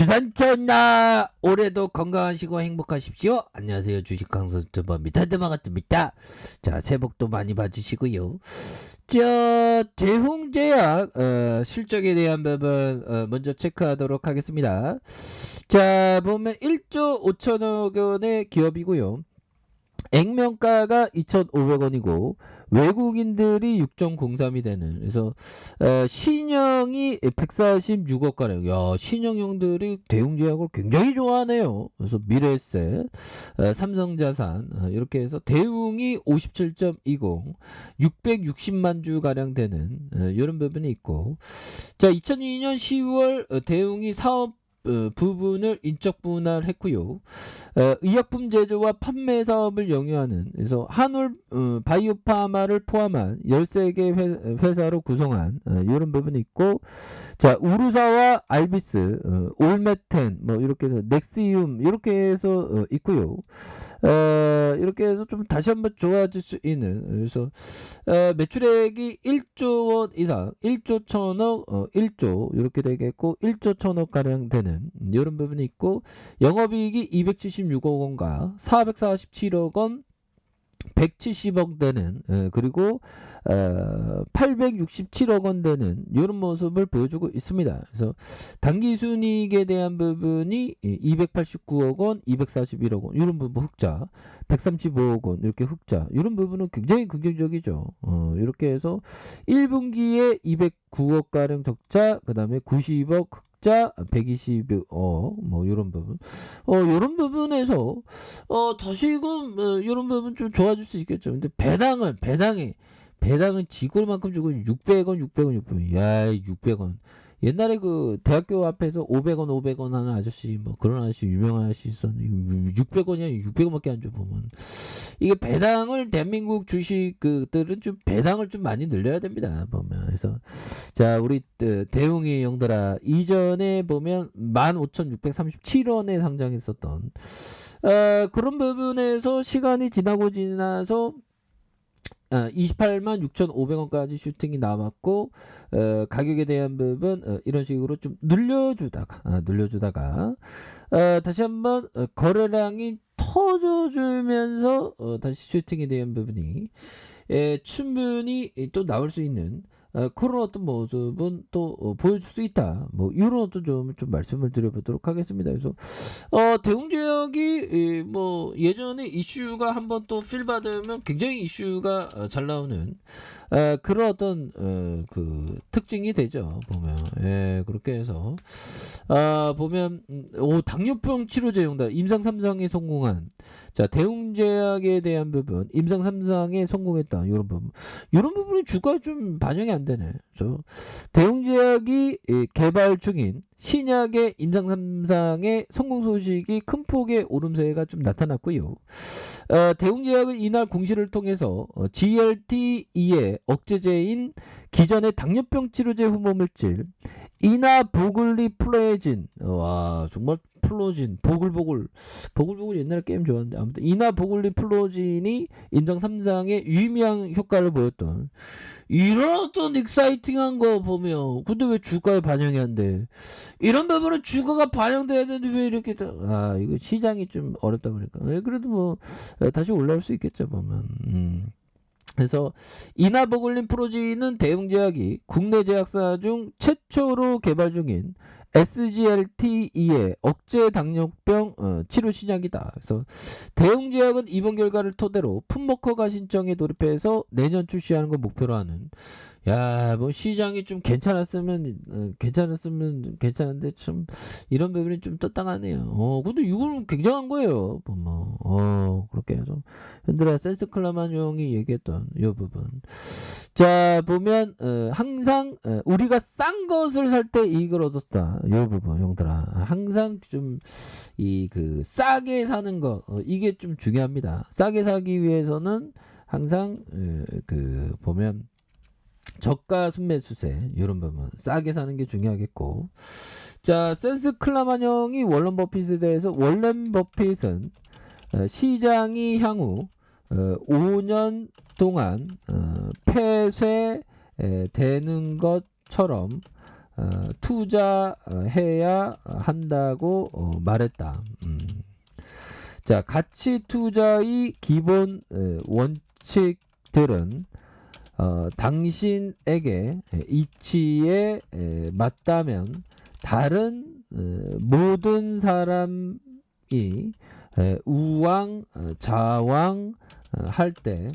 주산전나 올해도 건강하시고 행복하십시오. 안녕하세요. 주식 강선 유튜버입니다. 드마같습니다. 자, 새해 복도 많이 봐주시고요. 대웅제약 실적에 대한 부분 먼저 체크하도록 하겠습니다. 자, 보면 1조 5천억 원의 기업이고요. 액면가가 2,500원이고 외국인들이 6.03이 되는, 그래서 신형이 146억 가량. 야, 신형형들이 대웅제약을 굉장히 좋아하네요. 그래서 미래에셋, 삼성자산, 이렇게 해서 대웅이 57.20, 660만 주 가량 되는 이런 부분이 있고, 자, 2002년 10월 대웅이 사업 부분을 인적 분할했고요. 의약품 제조와 판매 사업을 영위하는, 그래서 한올 바이오파마를 포함한 13개 회사로 구성한 이런 부분이 있고, 자, 우루사와 알비스, 올메텐, 뭐 이렇게 해서 넥시움 이렇게 해서 있고요. 이렇게 해서 좀 다시 한번 좋아질 수 있는, 그래서 매출액이 1조 원 이상, 1조 1000억, 1조 이렇게 되겠고 1조 1000억 가량 되는 이런 부분이 있고, 영업이익이 276억 원과 447억 원, 170억 되는, 그리고 867억 원 되는 이런 모습을 보여주고 있습니다. 그래서 당기순이익에 대한 부분이 289억 원, 241억 원 이런 부분 흑자, 135억 원 이렇게 흑자, 이런 부분은 굉장히 긍정적이죠. 이렇게 해서 1분기에 209억 가량 적자, 그 다음에 90억 흑자, 120억 뭐 이런 부분, 이런 부분에서 다시금 이런 부분 좀 좋아질 수 있겠죠. 근데 배당은 지골만큼 주고 600원. 야, 600원. 옛날에 그 대학교 앞에서 500원 하는 아저씨, 뭐 그런 아저씨, 유명한 아저씨 있었는데 600원이야. 600원밖에 안 줘. 보면 이게 배당을, 대한민국 주식들은 좀 배당을 좀 많이 늘려야 됩니다. 보면. 그래서 자, 우리 대웅이 형들아, 이전에 보면 15,637원에 상장했었던 그런 부분에서 시간이 지나서 28만 6,500원까지 슈팅이 남았고, 가격에 대한 부분 이런 식으로 좀 늘려주다가 다시 한번 거래량이 터져주면서 다시 슈팅에 대한 부분이 충분히 또 나올 수 있는 그런 어떤 모습은 또 보여줄 수 있다. 뭐 이런 어떤 좀 말씀을 드려보도록 하겠습니다. 그래서 대웅제약이 뭐 예전에 이슈가 한번 또 필 받으면 굉장히 이슈가 잘 나오는 그런 어떤 그 특징이 되죠. 보면. 예, 그렇게 해서 보면 당뇨병 치료제 용다 임상 3상에 성공한, 자, 대웅제약에 대한 부분 임상 3상에 성공했다. 이런 부분이 주가에 좀 반영이 안 되네. 그래서 대웅제약이 개발 중인 신약의 임상 3상의 성공 소식이 큰 폭의 오름세가 좀 나타났고요. 대웅제약은 이날 공시를 통해서 GLT2의 억제제인 기존의 당뇨병 치료제 후보물질 이나보글리플레진, 와 정말 플로진, 보글보글 옛날에 게임 좋았는데, 아무튼 이나보글리플로진이 임상 3상의 유의미한 효과를 보였던 이런 어떤 익사이팅한 거 보면, 근데 왜 주가에 반영이 안 돼? 이런 부분은 주가가 반영돼야 되는데 왜 이렇게 이거 시장이 좀 어렵다 보니까. 그래도 뭐 다시 올라올 수 있겠죠, 보면. 그래서 이나보글린 프로지는 대웅제약이 국내 제약사 중 최초로 개발 중인 SGLT2의 억제 당뇨병 치료 신약이다. 그래서 대웅제약은 이번 결과를 토대로 품목허가 신청에 돌입해서 내년 출시하는 걸 목표로 하는, 야, 뭐 시장이 좀 괜찮았으면 괜찮은데 좀 이런 부분이 좀 떴당하네요. 근데 이거는 굉장한 거예요. 그렇게 해서 현대라 센스클라마뇽이 얘기했던 이 부분. 자, 보면 항상 우리가 싼 것을 살 때 이익을 얻었다. 이 부분, 형들아. 항상 좀 그 싸게 사는 거, 이게 좀 중요합니다. 싸게 사기 위해서는 항상 그 보면 저가 순매수세 이런 부분 싸게 사는 게 중요하겠고, 자, 센스 클라마뇽이 워런 버핏에 대해서, 워런 버핏은 시장이 향후 5년 동안 폐쇄되는 것처럼 투자해야 한다고 말했다. 자, 가치 투자의 기본 원칙들은 당신에게 이치에 맞다면 다른 모든 사람이 우왕 좌왕 할 때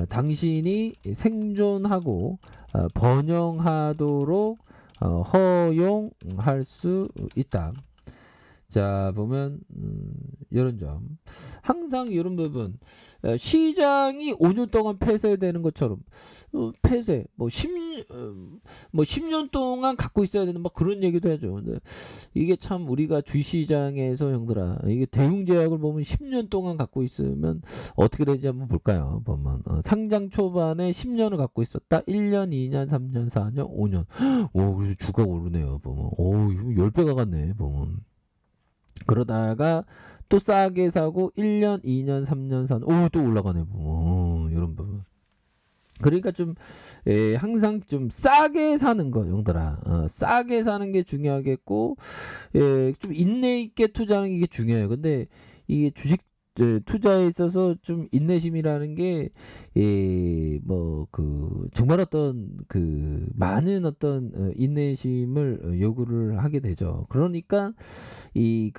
당신이 생존하고 번영하도록 허용할 수 있다. 자, 보면 이런 점, 항상 이런 부분, 시장이 5년 동안 폐쇄되는 것처럼 폐쇄 뭐 10년 동안 갖고 있어야 되는 막 그런 얘기도 하죠. 근데 이게 참 우리가 주시장에서 형들아, 이게 대웅제약을 보면 10년 동안 갖고 있으면 어떻게 되는지 한번 볼까요? 보면 상장 초반에 10년을 갖고 있었다. 1년, 2년, 3년, 4년, 5년. 오, 그래서 주가 오르네요. 보면 오, 이거 10배가 갔네. 보면 그러다가 또 싸게 사고 1년, 2년, 3년, 4년, 오, 또 올라가네. 이런 부분. 그러니까 좀 항상 좀 싸게 사는 거, 형들아. 싸게 사는 게 중요하겠고, 좀 인내 있게 투자하는 게 이게 중요해요. 근데 이게 주식 투자에 있어서 좀 인내심이라는 게, 뭐, 정말 어떤, 많은 어떤, 인내심을 요구를 하게 되죠. 그러니까,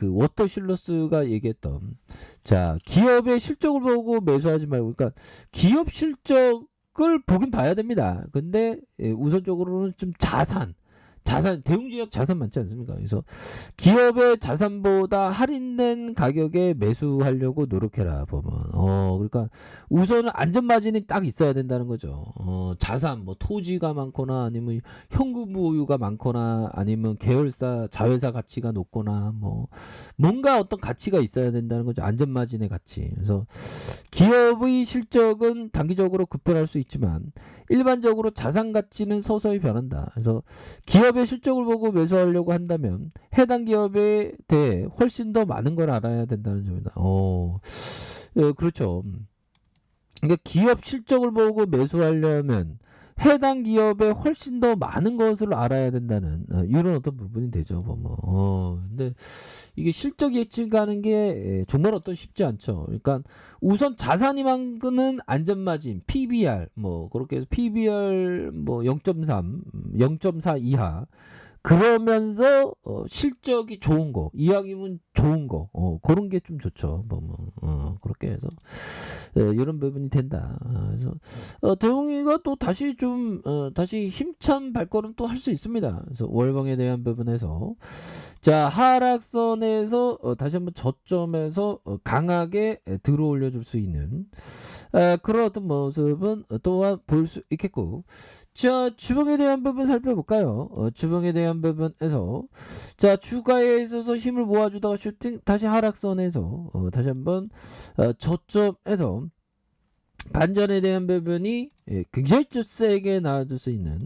워터 실러스가 얘기했던, 자, 기업의 실적을 보고 매수하지 말고, 그러니까, 기업 실적을 보긴 봐야 됩니다. 근데, 우선적으로는 좀 자산, 대웅제약 자산 많지 않습니까? 그래서 기업의 자산보다 할인된 가격에 매수하려고 노력해라, 보면. 그러니까 우선은 안전마진이 딱 있어야 된다는 거죠. 자산, 뭐 토지가 많거나 아니면 현금 보유가 많거나 아니면 계열사, 자회사 가치가 높거나 뭐 뭔가 어떤 가치가 있어야 된다는 거죠. 안전마진의 가치. 그래서 기업의 실적은 단기적으로 급변할 수 있지만 일반적으로 자산 가치는 서서히 변한다. 그래서 기업의 실적을 보고 매수하려고 한다면 해당 기업에 대해 훨씬 더 많은 걸 알아야 된다는 점이다. 그렇죠. 그러니까 기업 실적을 보고 매수하려면 해당 기업에 훨씬 더 많은 것을 알아야 된다는 이런 어떤 부분이 되죠. 근데 이게 실적 예측하는 게 정말 어떤 쉽지 않죠. 그러니까 우선 자산이만큼은 안전마진, PBR 뭐 그렇게 해서 PBR 뭐 0.3, 0.4 이하. 그러면서 실적이 좋은 거, 이왕이면 좋은 거, 그런 게 좀 좋죠. 그렇게 해서 이런 부분이 된다. 그래서 대웅이가 또 다시 좀 다시 힘찬 발걸음 또 할 수 있습니다. 그래서 월봉에 대한 부분에서 자, 하락선에서 다시 한번 저점에서 강하게 들어올려 줄 수 있는 그런 어떤 모습은 또한 볼 수 있겠고, 자, 주봉에 대한 부분 살펴볼까요? 주봉에 대한 부분에서 자, 주가에 있어서 힘을 모아주다가 슈팅, 다시 하락선에서 다시 한번 저점에서 반전에 대한 부분이 굉장히 좀 세게 나와줄 수 있는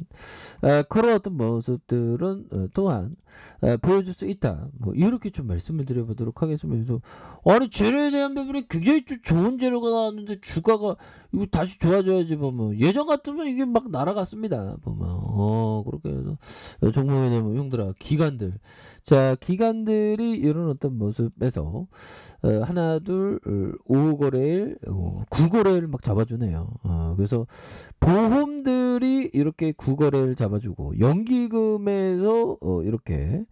그런 어떤 모습들은 또한 보여줄 수 있다. 뭐 이렇게 좀 말씀을 드려보도록 하겠습니다. 그래서 아니, 재료에 대한 부분이 굉장히 좀 좋은 재료가 나왔는데 주가가 이거 다시 좋아져야지. 보면 예전 같으면 이게 막 날아갔습니다. 보면 그렇게 해서 종목에 대한 형들아, 기관들, 자, 기관들이 이런 어떤 모습에서 하나 둘 5거래일 9거래일 막 잡아주네요. 그래서 보험들이 이렇게 9거래일 잡아주고 연기금에서 이렇게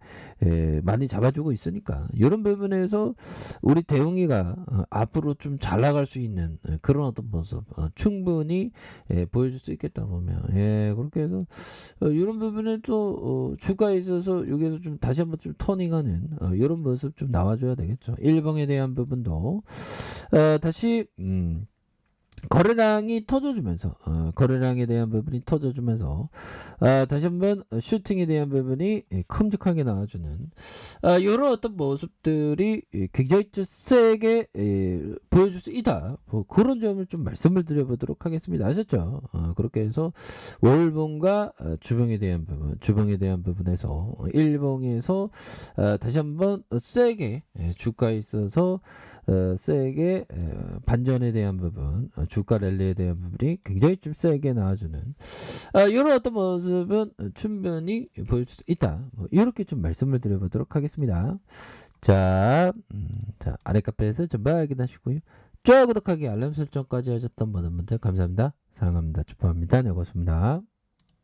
많이 잡아주고 있으니까 이런 부분에서 우리 대웅이가 앞으로 좀 잘 나갈 수 있는 그런 어떤 모습 충분히 보여줄 수 있겠다. 보면 그렇게 해서 이런 부분에 또 주가에 있어서 여기서 좀 다시 한번 좀 터닝하는 이런 모습 좀 나와줘야 되겠죠. 일봉에 대한 부분도 다시 거래량이 터져주면서 거래량에 대한 부분이 터져주면서 다시 한번 슈팅에 대한 부분이 큼직하게 나와주는 이런 어떤 모습들이 굉장히 좀 세게 보여줄 수 있다. 뭐 그런 점을 좀 말씀을 드려보도록 하겠습니다. 아셨죠? 그렇게 해서 월봉과 주봉에 대한 부분, 주봉에 대한 부분에서 일봉에서 다시 한번 세게 주가에 있어서 세게 반전에 대한 부분, 주가 랠리에 대한 부분이 굉장히 좀 세게 나와주는 이런 어떤 모습은 충분히 보일 수 있다. 뭐 이렇게 좀 말씀을 드려보도록 하겠습니다. 자, 자 아래 카페에서 전부 확인하시고요. 좋아요, 구독하기, 알람 설정까지 하셨던 모든 분들 감사합니다. 사랑합니다. 축복합니다. 네, 고맙습니다.